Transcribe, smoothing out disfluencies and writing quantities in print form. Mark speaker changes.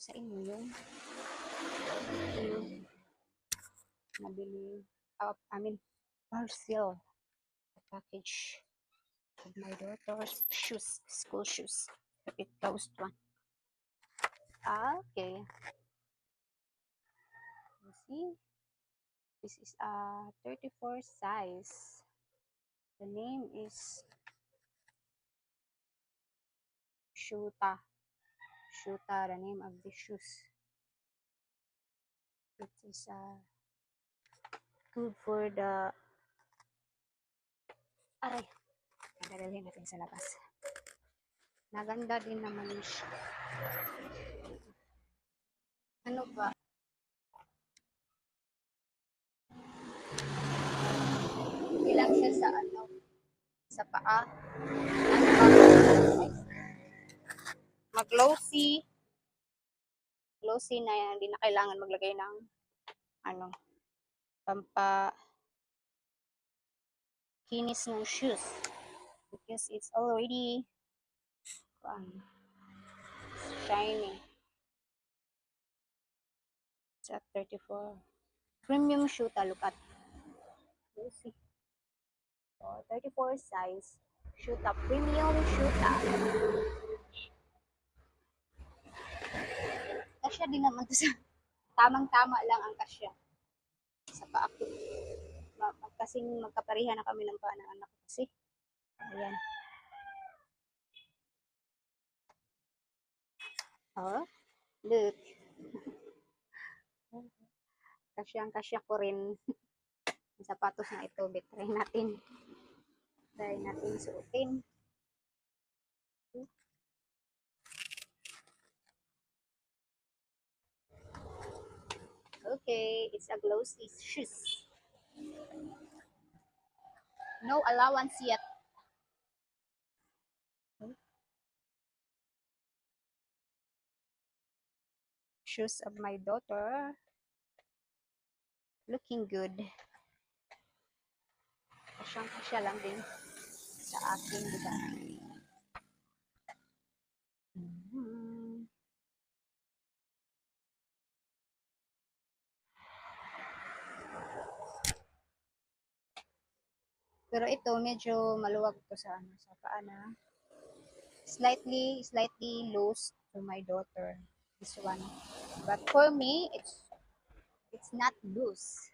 Speaker 1: sa inyo yung nabili, parcel, the package of my daughter's shoes, school shoes. It closed one. Okay. You see, this is a 34 size. The name is Shuta. Shuta, the name of the shoes. It is good for the... Aray, nadalhin natin sa labas. Naganda din naman siya. Ano ba? Ilang siya sa sa paa. Mag-glossy. Glossy na yan. Hindi na kailangan maglagay ng kinis ng shoes. Because it's already shiny. It's at 34. Premium shoe, look at. Glossy. So, 34 size. Shuta. Premium Shuta. Kasya din naman to sa... Tamang-tama lang ang kasya. Sa paa ko. Kasing magkaparihan na kami ng paa ng anak ko kasi. Ayan. Oh, look. Kasyang-kasya ko rin. Ang sapatos na ito. Try natin. Try natin suotin. Okay, it's a glossy shoes. No allowance yet. Shoes of my daughter. Looking good. Kasyang-kasya lang din sa akin, diba? Pero ito medyo maluwag to sa sa paa na. Slightly loose to my daughter. This one. But for me, it's not loose.